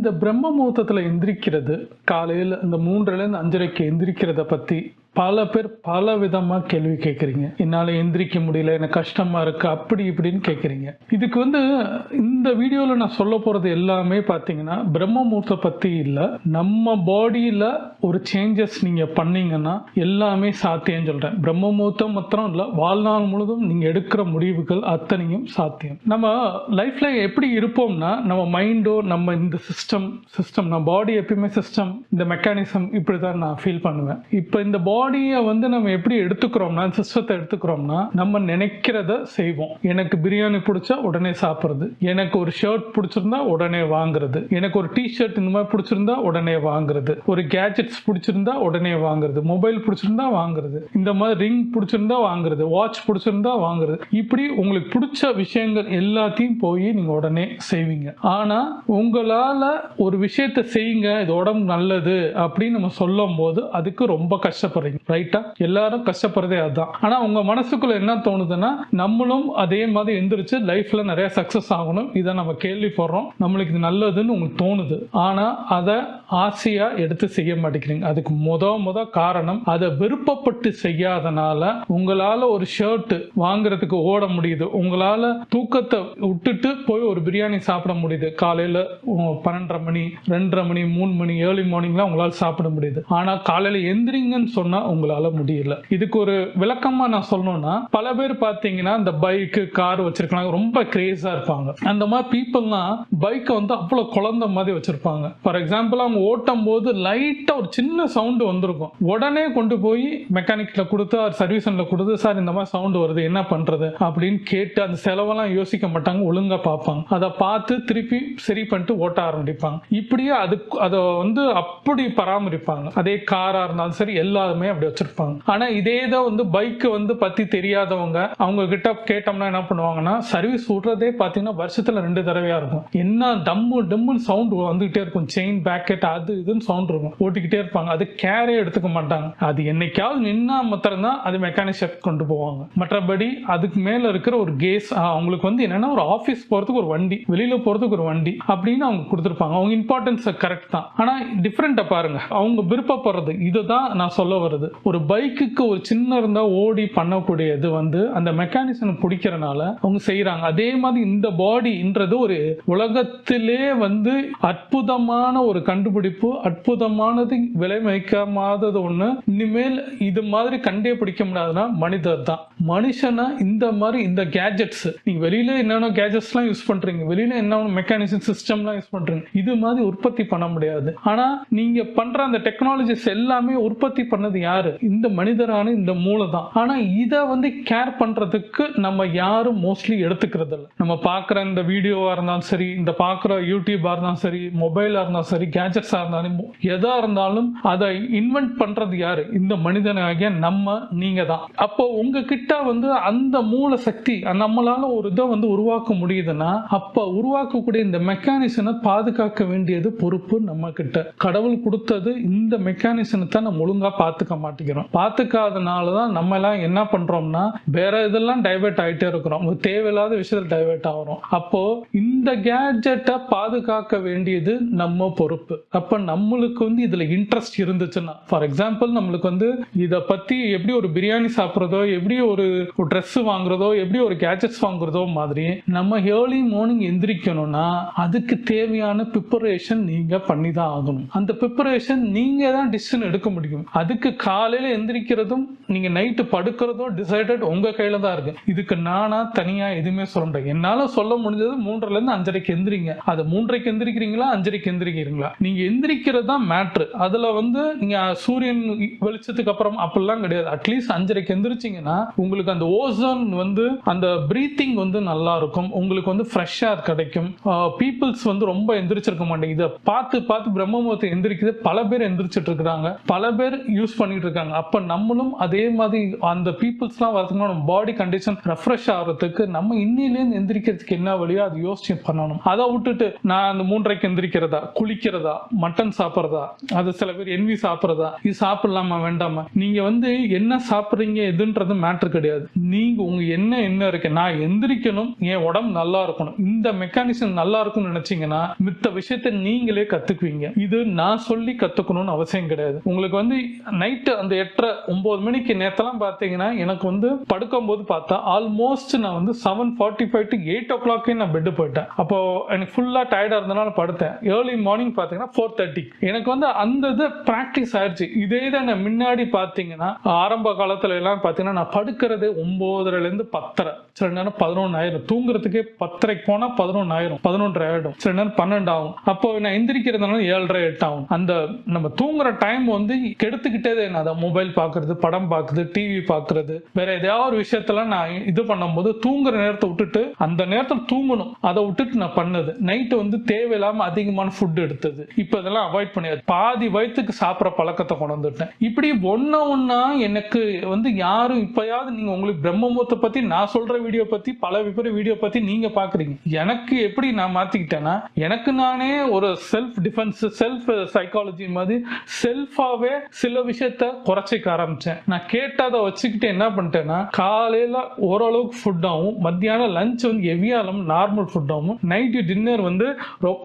இந்த பிரம்ம முகூர்த்தத்துல எந்திரிக்கிறது, காலையில இந்த 3லேருந்து 5:30க்கு எந்திரிக்கிறத பத்தி பல பேர் பல விதமா கேள்வி கேட்குறீங்க. என்னால் எந்திரிக்க முடியல, எனக்கு கஷ்டமா இருக்கு, அப்படி இப்படின்னு கேட்குறீங்க. இதுக்கு இந்த வீடியோவில் நான் சொல்ல போகிறது எல்லாமே பார்த்தீங்கன்னா பிரம்ம முகூர்த்தம் பற்றி இல்லை, நம்ம பாடியில் ஒரு சேஞ்சஸ் நீங்கள் பண்ணீங்கன்னா எல்லாமே சாத்தியம் சொல்கிறேன். பிரம்ம முகூர்த்தம் மாத்திரம் இல்லை, வாழ்நாள் முழுதும் நீங்கள் எடுக்கிற முடிவுகள் அத்தனையும் சாத்தியம். நம்ம லைஃப்பில் எப்படி இருப்போம்னா, நம்ம மைண்டோ நம்ம இந்த சிஸ்டம் நம்ம பாடி எப்பயுமே சிஸ்டம், இந்த மெக்கானிசம் இப்படி தான் நான் ஃபீல் பண்ணுவேன். இப்போ இந்த பாடியை நம்ம எப்படி எடுத்துக்கிறோம்னா, சிஸ்டத்தை எடுத்துக்கிறோம்னா, நம்ம நினைக்கிறத செய்வோம். எனக்கு பிரியாணி பிடிச்சா உடனே சாப்பிட்றது, எனக்கு ஒரு ஷர்ட் பிடிச்சிருந்தா உடனே வாங்குறது, எனக்கு ஒரு டிஷர்ட் இந்த மாதிரி பிடிச்சிருந்தா உடனே வாங்குறது, ஒரு கேஜெட்ஸ் பிடிச்சிருந்தா உடனே வாங்குறது, மொபைல் பிடிச்சிருந்தா வாங்குறது, இந்த மாதிரி ரிங் பிடிச்சிருந்தா வாங்குறது, வாட்ச் பிடிச்சிருந்தா வாங்குறது. இப்படி உங்களுக்கு பிடிச்ச விஷயங்கள் எல்லாத்தையும் போய் நீங்க உடனே செய்வீங்க. ஆனா உங்களால ஒரு விஷயத்தை செய்யுங்க, இது உடம்பு நல்லது அப்படின்னு நம்ம சொல்லும் போது அதுக்கு ரொம்ப கஷ்டப்படுறீங்க. ரைட்டா? எல்லாரும் கஷ்டப்படுறதே அதுதான். ஆனா உங்க மனசுக்குள்ள என்ன தோணுதுன்னா, நம்மளும் அதே மாதிரி எந்திரிச்சு லைஃப்ல நிறைய சக்சஸ் ஆகணும், இதை நம்ம கேள்விப்படுறோம், நம்மளுக்கு இது நல்லதுன்னு உங்களுக்கு தோணுது. ஆனா அதை ஆசையா எடுத்து செய்ய மாட்டேங்கிறீங்க. அதுக்கு முத காரணம், அதை விருப்பப்பட்டு செய்யாதனால உங்களால ஒரு ஷர்ட் வாங்குறதுக்கு ஓட முடியுது, உங்களால தூக்கத்தை விட்டுட்டு போய் ஒரு பிரியாணி சாப்பிட முடியுது, காலையில 12:30 மணி 2:30 மணி 3 மணி ஏர்லி மார்னிங்லாம் உங்களால சாப்பிட முடியுது. ஆனா காலையில எந்திரிங்கன்னு சொன்னா உங்களால முடியல. இதுக்கு ஒரு விளக்கமா நான் சொல்லணும்னா, பல பேர் பாத்தீங்கன்னா இந்த பைக் கார் வச்சிருக்காங்க, ரொம்ப கிரேஸா இருப்பாங்க. அந்த மாதிரி பீப்புள்லாம் பைக்கை அவ்வளவு குழந்தை மாதிரி வச்சிருப்பாங்க. ஃபார் எக்ஸாம்பிள், அவங்க ஓட்டும் போது லைட்டா ஒரு சின்ன சவுண்ட் வந்திருக்கும், உடனே கொண்டு போய் மெக்கானிக்ல கொடுத்து சர்வீஸ் சென்டர்ல கொடுத்து, சார் இந்த மாதிரி சவுண்ட் வருது என்ன பண்றது அப்படின்னு கேட்டு அந்த செலவெல்லாம் யோசிக்க மாட்டாங்க, ஒழுங்கா பார்ப்பாங்க. அதை பார்த்து திருப்பி சரி பண்ணிட்டு ஓட்ட ஆரம்பிப்பாங்க. இப்படியே அதை அப்படி பராமரிப்பாங்க. அதே காரா இருந்தாலும் சரி எல்லாருமே அப்படி வச்சிருப்பாங்க. ஆனா இதே தான் பைக் பத்தி தெரியாதவங்க அவங்க கிட்ட கேட்டோம்னா என்ன பண்ணுவாங்கன்னா, சர்வீஸ் விடுறதே பாத்தீங்கன்னா வருஷத்துல 2 தடவையா இருக்கும். என்ன டம்முன்னு சவுண்ட் வந்துகிட்டே இருக்கும், செயின் பேக்கெட் அது இதுன்னு சவுண்ட் இருக்கும், ஓட்டிக்கிட்டே இருப்பாங்க. அது கேரே எடுத்துக்க மாட்டாங்க. அது என்னைக்காவது நின்னா மாத்திரம் தான் அது மெக்கானிக் ஷாப் கொண்டு போவாங்க. மற்றபடி அதுக்கு மேல இருக்கிற ஒரு கேஸ், அவங்களுக்கு என்னன்னா ஒரு ஆபீஸ் போறதுக்கு ஒரு வண்டி, வெளியில போறதுக்கு ஒரு வண்டி அப்படின்னு அவங்க கொடுத்துருப்பாங்க. அவங்க இம்பார்ட்டன்ஸ் கரெக்ட் தான். ஆனா டிஃபரெண்டா பாருங்க, அவங்க விருப்பப்படுறது இதுதான் நான் சொல்ல வருது. ஒரு பைக்குக்கு ஒரு சின்ன இருந்தா ஓடி பண்ணக்கூடியது அந்த மெக்கானிசம் பிடிக்கிறனால அவங்க செய்யறாங்க. அதே மாதிரி இந்த பாடின்றது ஒரு உலகத்திலே அற்புதமான ஒரு கண்டுபிடிப்பு, அற்புதமானது, விலை மதிக்காதது ஒண்ணு. இனிமேல் இது மாதிரி கண்டே பிடிக்க முடியாதுன்னா மனிதர் தான். மனுஷனா இந்த மாதிரி இந்த கேஜெட்ஸ், நீங்க வெளியில என்னென்ன கேஜெட்ஸ் எல்லாம் யூஸ் பண்றீங்க, வெளியில என்ன மெக்கானிசம் சிஸ்டம் எல்லாம் யூஸ் பண்றீங்க, இது மாதிரி உற்பத்தி பண்ண முடியாது. ஆனா நீங்க பண்ற அந்த டெக்னாலஜிஸ் எல்லாமே உற்பத்தி பண்ணது யாரு? இந்த மனிதரான இந்த மூளை தான். ஆனா இதை கேர் பண்றதுக்கு நம்ம யாரும் மோஸ்ட்லி எடுத்துக்கிறது இல்லை. நம்ம பார்க்குற இந்த வீடியோவா இருந்தாலும் சரி, இந்த பார்க்குற யூடியூபா இருந்தாலும் சரி, மொபைலா இருந்தாலும் சரி, கேஜெட்ஸா இருந்தாலும் எதா இருந்தாலும் அதை இன்வென்ட் பண்றது யாரு? இந்த மனிதனாகிய நம்ம, நீங்க தான். அப்போ உங்ககிட்ட அந்த மூல சக்தி நம்மளால ஒரு இதை உருவாக்க முடியுதுன்னா, அப்ப உருவாக்கக்கூடிய இந்த மெக்கானிசனை பாதுகாக்க வேண்டியது பொறுப்பு நம்ம கிட்ட. கடவுள் கொடுத்தது இந்த மெக்கானிசத்தை நம்ம ஒழுங்கா பார்த்துக்க மாட்டேங்கிறோம். பார்த்துக்காதனாலதான் நம்ம எல்லாம் என்ன பண்றோம்னா, வேற இதெல்லாம் டைவர்ட் ஆயிட்டே இருக்கிறோம், தேவையில்லாத விஷயத்துல டைவர்ட் ஆகிறோம். அப்போ இந்த கேட்ஜெட்டை பாதுகாக்க வேண்டியது நம்ம பொறுப்பு. அப்ப நம்மளுக்கு இதுல இன்ட்ரெஸ்ட் இருந்துச்சுன்னா, ஃபார் எக்ஸாம்பிள் நம்மளுக்கு இத பத்தி எப்படி ஒரு பிரியாணி சாப்பிட்றதோ, எப்படி ஒரு ட்ரெஸ் வாங்குறதோ, எப்படி ஒரு கேட்ஜெட்ஸ் வாங்குறதோ மாதிரி நம்ம ஏர்லி மார்னிங் எந்திரிக்கணும்னா அதுக்கு தேவையான ப்ரிப்பரேஷன் நீங்க பண்ணி தான் ஆகணும். அந்த ப்ரிப்பரேஷன் நீங்க தான் டிசிஷன் எடுக்க முடியும். அதுக்கு காலையில எந்திரிக்கிறதும் நீங்க நைட்டு படுக்கிறதும் டிசைடட் உங்க கையில தான் இருக்கு. இதுக்கு நானா தனியா எதுவுமே சொல்ல முடியாது. என்னால சொல்ல முடிஞ்சது 3:30லேருந்து 5:30க்கு எந்திரிங்க. அது 3:30க்கு எந்திரிக்கிறீங்களா 5:30க்கு எந்திரிக்கிறீங்களா, நீங்க எந்திரிக்கிறது தான் மேட்ரு. அதுல நீங்க சூரியன் வெளிச்சத்துக்கு அப்புறம் அப்படிலாம் கிடையாது. அட்லீஸ்ட் 5:30க்கு எந்திரிச்சிங்கன்னா உங்களுக்கு அந்த ஓசோன் அந்த பிரீத்திங் நல்லா இருக்கும், உங்களுக்கு ஃப்ரெஷ்ஷா கிடைக்கும். பீப்புள்ஸ் ரொம்ப எந்திரிச்சிருக்க மாட்டேங்க. இதை பார்த்து பிரம்ம முகூர்த்தம் எந்திரிக்குது, பல பேர் எந்திரிச்சிட்டு இருக்காங்க, பல பேர் யூஸ் பண்ணிட்டு பண்ணிட்டு இருக்காங்க. அப்ப நம்மளும் அதே மாதிரி அந்த பீப்புள்ஸ்லாம் வரதுக்கு நம்ம பாடி கண்டிஷன் ரெஃப்ரெஷ் ஆகிறதுக்கு நம்ம இன்னிலேருந்து எந்திரிக்கிறதுக்கு என்ன வழியோ அது யோசிச்சு பண்ணணும். அதை விட்டுட்டு நான் அந்த 3:30க்கு எந்திரிக்கிறதா, குளிக்கிறதா, மட்டன் சாப்பிட்றதா, அது சில பேர் என்வி சாப்பிட்றதா, இது சாப்பிடலாமா வேண்டாமா, நீங்க என்ன சாப்பிட்றீங்க எதுன்றது மேட்டர் கிடையாது. நீங்க உங்க என்ன இருக்கு, நான் எந்திரிக்கணும், என் உடம்பு நல்லா இருக்கணும், இந்த மெக்கானிசம் நல்லா இருக்கும்னு நினைச்சீங்கன்னா மித்த விஷயத்தை நீங்களே கத்துக்குவீங்க. இது நான் சொல்லி கத்துக்கணும்னு அவசியம் கிடையாது. உங்களுக்கு நைட்டு அந்த 8:30 9 மணிக்கு நேத்தெல்லாம் பாத்தீங்கன்னா எனக்கு படுக்கும் போது பார்த்தா ஆல்மோஸ்ட் நான் 7:45 to 8 o'clock நான் பெட் போயிட்டேன். அப்போ எனக்கு ஃபுல்லா டயர்டா இருந்தனால படுத்தேன். ஏர்லி மார்னிங் பாத்தீங்கன்னா 4:30 எனக்கு அந்த இது பிராக்டிஸ் ஆயிடுச்சு. இதே தான் முன்னாடி பாத்தீங்கன்னா ஆரம்ப காலத்துல எல்லாம் பாத்தீங்கன்னா நான் படுக்கிறது 9:30 to 10:30, சில நேரம் 11 ஆயிரும். தூங்குறதுக்கே 10:30 போனா 11 ஆயிரும், 11:30 ஆயிடும், சில நேரம் 12 ஆகும். அப்போ நான் எந்திரிக்கிறதுனால 7:30 8 ஆகும். அந்த நம்ம தூங்குற டைம் கெடுத்துக்கிட்டே என்ன மொபைல் பாக்குறது, படம் பாக்குறது, டிவி பாக்குறது, வேற ஏதாவது ஒரு விஷயத்துல நான் இது பண்ணும்போது தூங்குற நேரத்தை விட்டுட்டு அந்த நேரத்தில் தூங்கணும், அதை விட்டுட்டு நான் பண்ணது நைட்டு தேவையில்லாம அதிகமான ஃபுட் எடுத்தது. இப்ப இதெல்லாம் அவாய்ட் பண்ணியாது. பாதி வயிற்றுக்கு சாப்பிட்ற பழக்கத்தை கொண்டு வந்துட்டேன். இப்படி ஒன்னா எனக்கு யாரும் இப்பயாவது நீங்க உங்களுக்கு பிரம்மமுகூர்த்தத்தை பத்தி நான் சொல்ற வீடியோ பத்தி பல வீடியோ பத்தி நீங்க பாக்குறீங்க. எனக்கு எப்படி நான் மாத்திக்கிட்டேன்னா எனக்கு நானே ஒரு செல்ஃப் டிஃபென்ஸ், செல்ஃப் சைக்காலஜி மாதிரி செல்ஃபாவே சில விஷயத்த குறைச்சிக்க ஆரம்பிச்சேன். நான் கேட்டதை வச்சுக்கிட்டு என்ன பண்ணிட்டேன்னா காலையில ஓரளவுக்கு ஃபுட் ஆகும், மத்தியானம் லஞ்ச் ஹெவியா நார்மல் ஃபுட் ஆகும், நைட்டு டின்னர்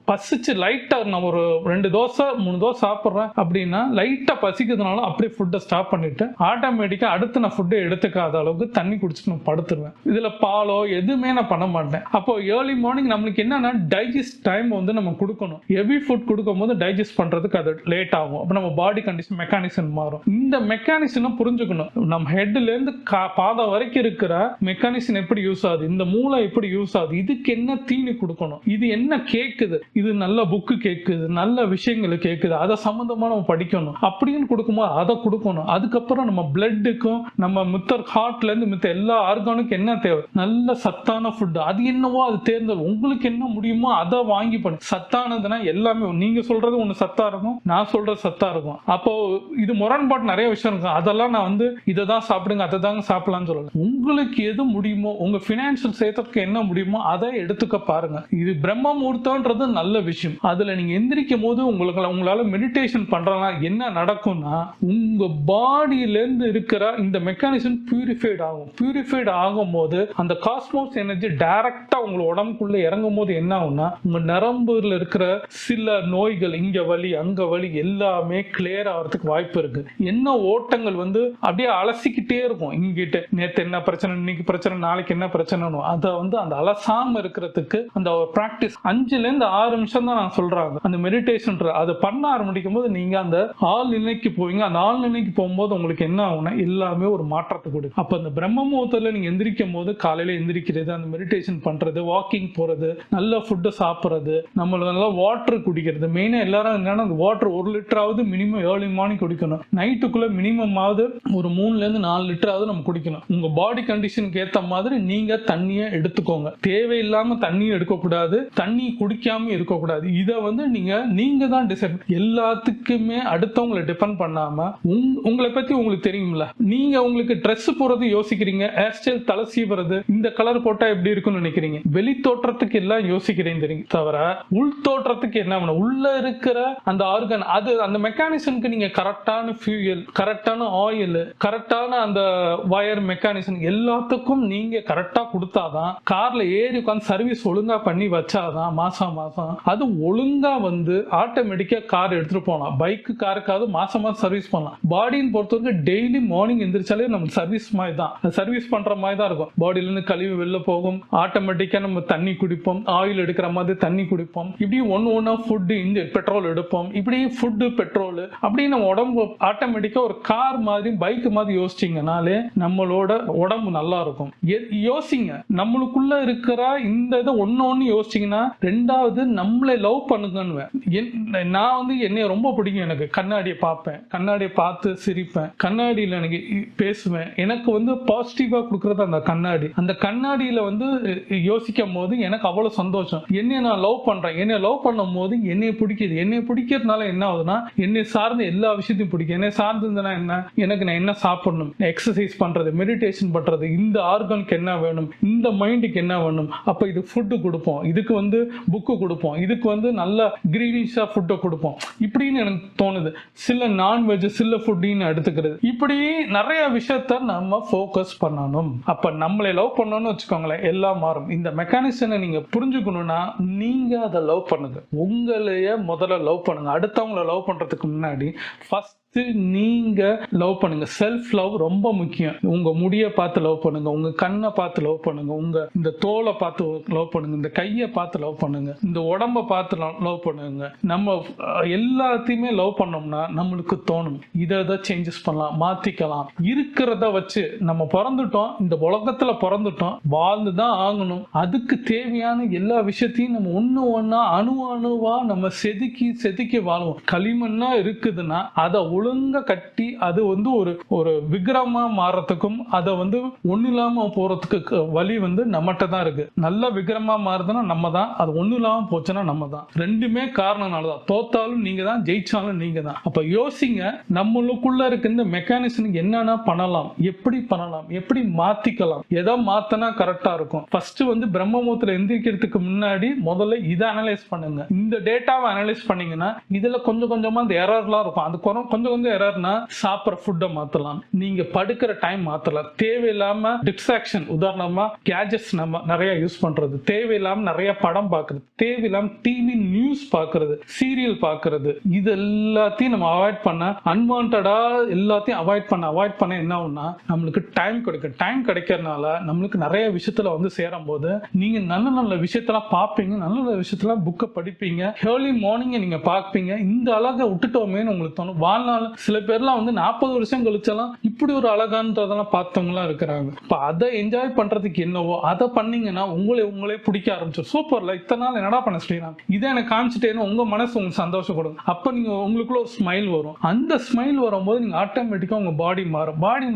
பசிச்சு லைட்டா நான் ஒரு 2 தோசை 3 தோசை சாப்பிட்றேன் அப்படின்னா லைட்டா பசிக்கிறதுனால அப்படியே ஃபுட்டை ஸ்டாப் பண்ணிட்டு ஆட்டோமேட்டிக்கா அடுத்து நான் ஃபுட்டை எடுத்துக்காத அளவுக்கு தண்ணி குடிச்சுட்டு நான் படுத்துருவேன். இதுல பாலோ எதுவுமே நான் பண்ண மாட்டேன். அப்போ ஏர்லி மார்னிங் நம்மளுக்கு என்னன்னா டைஜஸ்ட் டைம் நம்ம கொடுக்கணும். ஹெவி ஃபுட் கொடுக்கும் போது டைஜஸ்ட் பண்றதுக்கு அது லேட் ஆகும். அப்போ நம்ம பாடி கண்டிஷன் மெக்கானிசம் மாறும். இந்த மெக்கானிசம் புரிஞ்சுக்கணும். நம்ம ஹெட்ல இருந்து பாதம் வரைக்கும் இருக்கிற மெக்கானிசம் எப்படி யூஸ் ஆகுது, இந்த மூளை எப்படி யூஸ் ஆகுது, இதுக்கு என்ன தீனி கொடுக்கணும், இது என்ன கேக்குது, இது நல்ல புக்கு கேக்குது, நல்ல விஷயங்கள் கேக்குது, அதை சம்பந்தமா நம்ம படிக்கணும் அப்படின்னு கொடுக்கும்போது அதை கொடுக்கணும். அதுக்கப்புறம் நம்ம பிளட்டுக்கும் நம்ம ஹார்ட்ல இருந்து மித்த எல்லா ஆர்கானுக்கும் என்ன தேவை, நல்ல சத்தான ஃபுட், அது என்னவோ அது தேர்ந்தல் உங்களுக்கு என்ன முடியுமோ அதை வாங்கி பண்ணு. சத்தானதுன்னா எல்லாமே நீங்க சொல்றது ஒண்ணு சத்தா இருக்கும், நான் சொல்றது சத்தா இருக்கும். அப்போ இது முரண்பாட்டு நிறைய விஷயம் இருக்கும். அதெல்லாம் நான் இதை தான் சாப்பிடுங்க அதை தாங்க சாப்பிடலாம்னு சொல்லல. உங்களுக்கு எது முடியுமோ உங்க பினான்சியல் சேர்த்துக்கு என்ன முடியுமோ அதை எடுத்துக்க பாருங்க. இது பிரம்ம முகூர்த்தம்ன்றது நல்ல விஷயம். அதுல நீங்க எந்திரிக்கும் போது உங்களால மெடிடேஷன் பண்றதுனா என்ன நடக்கும்னா உங்க பாடியில இருந்து இருக்கிற இந்த மெக்கானிசம் பியூரிஃபைட் ஆகும். பியூரிஃபைட் ஆகும் போது அந்த காஸ்மோஸ் எனர்ஜி டைரக்டா உங்க உடம்புக்குள்ள இறங்கும் போது என்ன ஆகும்னா உங்க நரம்புல இருக்கிற சில நோய்கள், இங்க வலி அங்க வலி எல்லாமே கிளியர் ஆகிறதுக்கு வாய்ப்பு இருக்கு. என்ன ஓட்டங்கள் அப்படியே அலசிக்கிட்டே இருக்கும். இங்கிட்ட நேத்து என்ன பிரச்சனை, இன்னைக்கு பிரச்சனை, நாளைக்கு என்ன பிரச்சனை, அதை அந்த அலசாம இருக்கிறதுக்கு அந்த பிராக்டிஸ் 5 to 6 நிமிஷம் தான் நான் சொல்றாங்க. அந்த மெடிடேஷன் அதை பண்ண ஆரம்பிக்கும் போது நீங்க அந்த ஆள் நிலைக்கு போவீங்க. அந்த ஆள் நிலைக்கு போகும்போது உங்களுக்கு என்ன ஆகும்னா எல்லாமே ஒரு மாற்றத்தை கொடுக்கும். அப்ப அந்த பிரம்ம முகூர்த்தத்துல நீங்க எந்திரிக்கும் போது காலையில எந்திரிக்கிறது, அந்த மெடிடேஷன் பண்றது, வாக்கிங் போறது, நல்ல ஃபுட்டை சாப்பிடுறது, நம்மளுக்கு நல்லா வாட்டர் குடிக்கிறது. மெயினா எல்லாரும் என்னன்னா அந்த வாட்டர் 1 லிட்டராவது மினிமம் ஏர்லி மார்னிங் குடிக்கணும். நைட்டுக்குள்ள மினிமம் ஆவது ஒரு 3 to 4 லிட்டராவது நம்ம குடிக்கணும். உங்க பாடி கண்டிஷனுக்கு ஏத்த மாதிரி நீங்க தண்ணியை எடுத்துக்கோங்க. தேவையில்லாம தண்ணி எடுக்கக்கூடாது, தண்ணி குடிக்காம இருக்கக்கூடாது. இதை நீங்க தான் டிசைட். எல்லாத்துக்குமே அடுத்தவங்களை டிபெண்ட் பண்ணாம உங்களை பத்தி உங்களுக்கு தெரியும்ல. நீங்க உங்களுக்கு ட்ரெஸ் போறது யோசிக்கிறீங்க, ஹேர் ஸ்டைல், தலை சீவுறது, இந்த கலர் போட்டா எப்படி இருக்குன்னு நினைக்கிறீங்க. வெளி தோற்றத்துக்கு எல்லாம் யோசிக்கிறீங்க தெரியும் தவிர உள் தோற்றத்துக்கு என்ன பண்ண உள்ள இருக்கிற அந்த ஆர்கன், அது அந்த மெக்கானிசம்க்கு நீங்க கரெக்டான ஃபியூயல், கரெக்டான ஆயில், கரெக்டான அந்த வயர் மெக்கானிசம் எல்லாத்துக்கும் நீங்க கரெக்டா கொடுத்தாதான், கார்ல ஏறி உட்காந்து சர்வீஸ் ஒழுங்கா பண்ணி வச்சாதான் மாசம் அது ஒழுங்கா ஆட்டோமேட்டிக்கா கார் எடுத்துட்டு போகலாம். பைக்கு காருக்காவது மாசம் சர்வீஸ் பண்ணலாம். பாடின்னு பொறுத்தவரைக்கும் டெய்லி மார்னிங் எந்திரிச்சாலே நம்ம சர்வீஸ் மாதிரி தான், சர்வீஸ் பண்ற மாதிரி தான் இருக்கும். பாடியில இருந்து கழிவு வெளில போகும், ஆட்டோமேட்டிக்கா நம்ம தண்ணி குடிப்போம், ஆயில் எடுக்கிற மாதிரி தண்ணி குடிப்போம், இப்படி ஒன்னா ஃபுட், பெட்ரோல் எடுப்போம், இப்படி ஃபுட் பெட்ரோல் அப்படி நம்ம உடம்பு ஆட்டோமேட்டிக்கா ஒரு கார் மாதிரி பைக் மாதிரி யோசிச்சீங்கனாலே நம்மளோட உடம்பு நல்லா இருக்கும். யோசிங்க, நம்மளுக்குள்ள இருக்கிற இந்த இதை ஒன்னு யோசிச்சீங்கன்னா ரெண்டாவது நம்மளை லவ் பண்ணுங்கன்னு. நான் என்னைய ரொம்ப பிடிக்கும். எனக்கு கண்ணாடியை பார்ப்பேன், கண்ணாடியை பார்த்து சிரிப்பேன், கண்ணாடியில் எனக்கு பேசுவேன். எனக்கு பாசிட்டிவா கொடுக்கறது அந்த கண்ணாடி. அந்த கண்ணாடியில யோசிக்கும் போது எனக்கு அவ்வளவு சந்தோஷம். என்னைய நான் லவ் பண்றேன், என்னைய லவ் பண்ணும் போது என்னைய பிடிக்குது. என்னைய பிடிக்கிறதுனால என்ன ஆகுதுன்னா என்னை சார்ந்த எல்லா விஷயத்தையும் பிடிக்கும். என்னை சார்ந்ததுன்னா என்ன, எனக்கு நான் என்ன சாப்பிடணும், எக்ஸசைஸ் பண்றது, மெடிடேஷன் பண்றது, இந்த ஆர்கனுக்கு என்ன வேணும், இந்த மைண்டுக்கு என்ன வேணும், அப்ப இது ஃபுட்டு கொடுப்போம், இதுக்கு வந்து புக்கு கொடுப்போம், இதுக்கு வந்து நல்ல கிரீனிஷா ஃபுட்டை கொடுப்போம் இப்படின்னு எனக்கு தோணுது. சில நான்வெஜ் சில ஃபுட்டின்னு எடுத்துக்கிறது, இப்படி நிறைய விஷயத்த நம்ம ஃபோக்கஸ் பண்ணணும். அப்ப நம்மளை லவ் பண்ணணும்னு வச்சுக்கோங்களேன், எல்லாம் மாறும். இந்த மெக்கானிசனை நீங்க புரிஞ்சுக்கணும்னா நீங்க அதை லவ் பண்ணுங்க. உங்களையே முதல்ல லவ் பண்ணுங்க. அடுத்தவங்களை லவ் பண்றதுக்கு முன்னாடி ஃபர்ஸ்ட் நீங்க லவ் பண்ணுங்க. செல்ஃப் லவ் ரொம்ப முக்கியம். உங்க முடியை பார்த்து லவ் பண்ணுங்க, உங்க கண்ணை பார்த்து லவ் பண்ணுங்க, உங்க இந்த தோலை பார்த்து லவ் பண்ணுங்க, இந்த கையை பார்த்து லவ் பண்ணுங்க, இந்த உடம்ப பார்த்து லவ் பண்ணுங்க. நம்ம எல்லாத்தையுமே லவ் பண்ணோம்னா நம்மளுக்கு தோணும் இதை சேஞ்சஸ் பண்ணலாம், மாத்திக்கலாம். இருக்கிறத வச்சு நம்ம பிறந்துட்டோம், இந்த உலகத்துல பிறந்துட்டோம், வாழ்ந்துதான் ஆகணும். அதுக்கு தேவையான எல்லா விஷயத்தையும் நம்ம ஒண்ணு அணுவா நம்ம செதுக்கி வாழ்வோம். களிமண்ணா இருக்குதுன்னா அதை ஒழுங்கா கட்டி அது வந்து ஒரு விக்கிரமா மாறத்துக்கும் அதை வந்து ஒண்ணு இல்லாம போறதுக்கு வழி வந்து நம்மகிட்ட தான் இருக்கு. நல்ல விக்கிரமா மாறுதுன்னா நம்ம தான், அது ஒண்ணு இல்லாம போச்சுன்னா நம்ம தான். ரெண்டுமே காரணம்னாலதான். தோத்தாலும் நீங்க தான், ஜெயிச்சாலும் நீங்க தான். அப்ப யோசிங்க, நம்மளுக்குள்ள இருக்க இந்த மெக்கானிசம் என்னென்ன பண்ணலாம், எப்படி மாத்திக்கலாம், எதை மாத்தினா கரெக்டா இருக்கும். ஃபர்ஸ்ட் வந்து பிரம்ம முகூர்த்தத்துல எந்திரிக்கிறதுக்கு முன்னாடி முதல்ல இதை அனலைஸ் பண்ணுங்க. இந்த டேட்டாவை அனலைஸ் பண்ணீங்கன்னா இதுல கொஞ்சம் கொஞ்சமா அந்த எரர்லாம் இருக்கும். அது கொஞ்சம் எரர்னா சாப்பிட்ற ஃபுட்டை மாத்தலாம், நீங்க படுக்கிற டைம் மாத்தலாம். தேவையில்லாம டிஸ்ட்ராக்ஷன், உதாரணமா கேஜெட்ஸ் நம்ம நிறைய யூஸ் பண்றது, தேவையில்லாம நிறைய படம் பார்க்கறது, தேவையில்லாம டிவி நியூஸ் பார்க்கறது, சீரியல் பார்க்கறது, இது எல்லாத்தையும் நம்ம அவாய்ட் பண்ண, அன்வான்டா எல்லாத்தையும் அவாய்ட் பண்ண என்ன ஆகும்னா நம்மளுக்கு டைம் கிடைக்கும். டைம் கிடைக்கிறதுனால நம்மளுக்கு நிறைய விஷயத்துல வந்து சேரும் போது நீங்க நல்ல விஷயத்தெல்லாம் பார்ப்பீங்க, நல்ல விஷயத்தெல்லாம் புக்கை படிப்பீங்க, ஏர்லி மார்னிங் நீங்க பார்ப்பீங்க. இந்த அழகை விட்டுட்டோமேன்னு உங்களுக்கு தோணும். வாழ்நாள் சில பேர்லாம் வந்து 40 வருஷம் கழிச்செல்லாம் இப்படி ஒரு அழகானதெல்லாம் பார்த்தவங்களாம் இருக்கிறாங்க. இப்போ அதை என்ஜாய் பண்றதுக்கு என்னவோ அதை பண்ணீங்கன்னா உங்களே பிடிக்க ஆரம்பிச்சிடும். சூப்பர்ல, இத்தனை நாள் என்னடா பண்ண ஸ்ரீராம், இதை எனக்கு காமிச்சிட்டேன்னு உங்க மனசு உங்களுக்கு சந்தோஷப்படும். அப்ப நீங்க உங்களுக்குள்ள ஒரு ஸ்மைல் வரும். அந்த ஸ்மைல் வரும்போது நீங்க ஆட்டோமேட்டிக்கா உங்க பாடி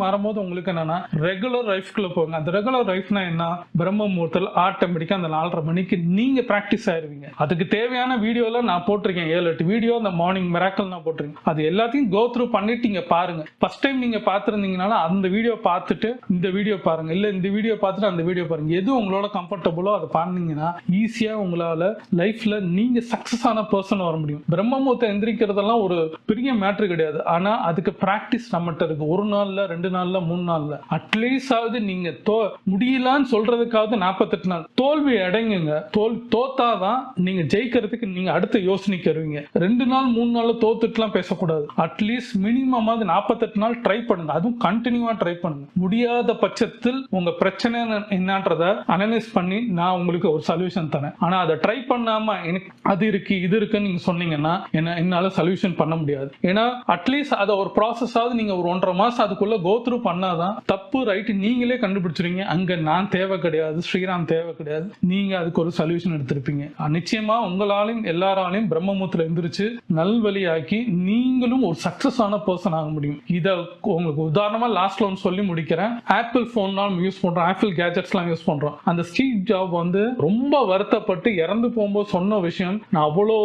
மாறும்போது உங்களுக்கு என்னன்னா ரெகுலர் லைஃப்குள்ள போங்க. அந்த ரெகுலர் லைஃப்னா என்ன, பிரம்ம முகூர்த்தத்தில் ஆட்டோமேட்டிக்கா அந்த 4:30 மணிக்கு நீங்க பிராக்டிஸ் ஆயிருவீங்க. அதுக்கு தேவையான வீடியோல நான் போட்டிருக்கேன், 7-8 வீடியோ. அந்த மார்னிங் மிராக்கிள் நான் போட்டிருக்கேன். அது எல்லாத்தையும் கோ த்ரூ பண்ணிட்டீங்க பாருங்க. ஃபர்ஸ்ட் டைம் நீங்க பார்த்திருந்தீங்கனால அந்த வீடியோ பார்த்துட்டு இந்த வீடியோ பாருங்க, இல்ல இந்த வீடியோ பார்த்துட்டு அந்த வீடியோ பாருங்க. எது உங்களோட கம்ஃபர்டபுளோ அதை பண்ணீங்கன்னா ஈஸியா உங்களால லைஃப்ல நீங்க சக்சஸ் ஆன பர்சன் வர முடியும். பிரம்ம முகூர்த்தம் எந்திரிக்கிறதெல்லாம் ஒரு பெரிய மேட்ரு கிடையாது. ஆனா அதுக்கு பிராக்டிஸ் நம்மகிட்ட இருக்கு. 1 நாள்ல 2 நாள்ல 3 நாள்ல அட்லீஸ்ட் ஆகுது. நீங்க முடியலான்னு சொல்றதுக்காவது 48 நாள் தோல்வி அடைங்குங்க. தோத்தாதான் நீங்க ஜெயிக்கிறதுக்கு நீங்க அடுத்த யோசனைக்கு வருவீங்க. 2 நாள் 3 நாள்ல தோத்துட்டுலாம் பேசக்கூடாது. அட்லீஸ்ட் மினிமம் 48 நாள் ட்ரை பண்ணுங்க. அதுவும் கண்டினியூவா ட்ரை பண்ணுங்க. முடியாத பட்சத்தில் உங்க பிரச்சனை என்னன்றத அனலைஸ் பண்ணி நான் உங்களுக்கு ஒரு சொல்யூஷன் தரேன். ஆனா அதை ட்ரை பண்ணாம எனக்கு அது இருக்கு இது இருக்குன்னு நீங்க சொன்னீங்கன்னா என்னால சொல்யூஷன் பண்ண முடியாது. ஏன்னா அட்லீஸ்ட் அதை ஒரு ப்ராசஸ் ஆகுது. நீங்க ஒரு 1.5 மாசம் அதுக்குள்ள கோ த்ரூ பண்ணாதான் தப்பு ரைட் நீங்களே கண்டுபிடிச்சிருவீங்க. அங்க நான் தேவை கிடையாது, ஸ்ரீராம் தேவை கிடையாது, நீங்க அதுக்கு ஒரு சொல்யூஷன் எடுத்திருப்பீங்க. நிச்சயமா உங்களாலையும் எல்லாராலையும் பிரம்ம முகூர்த்தத்துல எந்திரிச்சு நல்வழியாக்கி நீங்களும் ஒரு சக்சஸ் ஆன பர்சன் ஆக முடியும். இதை உங்களுக்கு உதாரணமா லாஸ்ட்ல ஒன்று சொல்லி முடிக்கிறேன். ஆப்பிள் போன்லாம் யூஸ் பண்றோம், ஆப்பிள் கேஜெட்ஸ்லாம் யூஸ் பண்றோம். அந்த ஸ்டீவ் ஜாப் வந்து ரொம்ப வருத்தப்பட்டு இறந்து போகும்போது சொன்ன விஷயம், நான் அவ்வளோ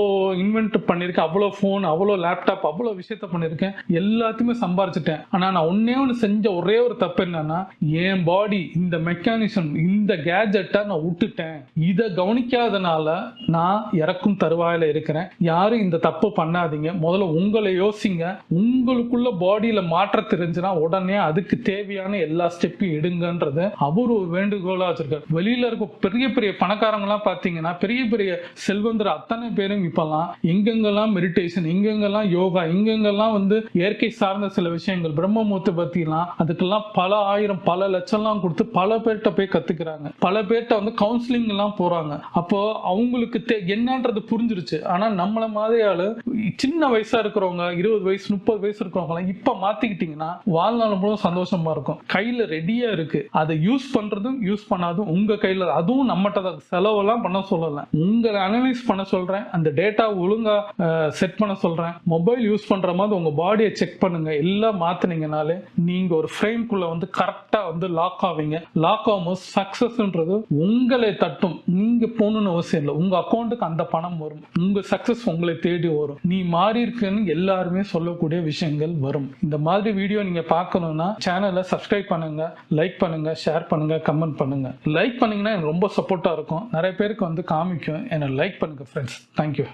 இன்வென்ட் பண்ணியிருக்கேன், அவ்வளோ போன், அவ்வளோ லேப்டாப், அவ்வளோ விஷயத்த பண்ணியிருக்கேன், எல்லாத்தையுமே சம்பாரிச்சிட்டேன். ஆனா நான் ஒன்னு செஞ்ச ஒரே ஒரு தப்பு என்னன்னா, என் பாடி இந்த மெக்கானிசம் இந்த கேஜெட்டை நான் விட்டுட்டேன். இதை கவனிக்காதனால நான் இறக்கும் தருவாயில இருக்கிறேன். யாரும் இந்த தப்பு பண்ணாதீங்க. முதல்ல உங்களை யோசிங்க. உங்களுக்குள்ள பாடியில மாற்ற தெரிஞ்சுனா உடனே அதுக்கு தேவையான எல்லா ஸ்டெப்பையும் எடுங்கன்றது அவர் ஒரு வேண்டுகோளா வச்சிருக்காரு. வெளியில இருக்க பெரிய பெரிய பணக்காரங்களாம் பாத்தீங்கன்னா, பெரிய பெரிய செல்வந்தர் அத்தனை பேரும் இப்பெல்லாம் எங்கெங்கெல்லாம் மெடிடேஷன், எங்கெங்கெல்லாம் யோகா, எங்கெங்கெல்லாம் வந்து இயற்கை சார்ந்த சில விஷயங்கள் பிரம்ம முகூர்த்த பத்திலாம் அதுக்கெல்லாம் பல ஆயிரம் பல லட்சம்லாம் கொடுத்து பல பேர்கிட்ட போய் கத்துக்கிறாங்க. பல பேர்கிட்ட வந்து கவுன்சிலிங் எல்லாம் போறாங்க. அப்போ அவங்களுக்கு என்னன்றது புரிஞ்சிருச்சு. ஆனா நம்மள மாதிரியால சின்ன வயசா இருக்கிறவங்க 20 வயசு 30 வயசு இருக்கிறவங்க இப்ப மாத்திக்கிட்டீங்கன்னா வாழ்நாள் முழுவதும் சந்தோஷமா இருக்கும். கையில ரெடியா இருக்கு. அதை யூஸ் பண்றதும் யூஸ் பண்ணாதும் உங்க கையில. அதுவும் நம்மகிட்ட செலவெல்லாம் பண்ண சொல்லல, உங்களை அனலைஸ் பண்ண சொல்றேன். அந்த டேட்டா ஒழுங்கா செட் பண்ண சொல்றேன். மொபைல் யூஸ் பண்ற மாதிரி உங்க பாடியை செக் பண்ணுங்க. எல்லாம் மாத்தினீங்கனாலே நீங்க ஒரு ஃப்ரேம்குள்ள வந்து கரெக்டா வந்து லாக் ஆவீங்க. லாக் ஆகும்போது சக்சஸ்ன்றது உங்களை தட்டும். நீங்க போகணும்னு அவசியம் இல்லை. உங்க அக்கௌண்ட்டுக்கு அந்த பணம் வரும். உங்க சக்சஸ் உங்களை தேடி வரும். நீ மாறி இருக்குன்னு எல்லாருமே சொல்ல சொல்லக்கூடிய விஷயங்கள் வரும். இந்த மாதிரி வீடியோ நீங்க பார்க்கணும்னா சேனலை சப்ஸ்கிரைப் பண்ணுங்க, லைக் பண்ணுங்க, ஷேர் பண்ணுங்க, கமெண்ட் பண்ணுங்க. லைக் பண்ணீங்கன்னா எனக்கு ரொம்ப சப்போர்ட்டா இருக்கும். நிறைய பேருக்கு காமிக்கும். என்ன லைக் பண்ணுங்க ஃப்ரெண்ட்ஸ். தேங்க்யூ.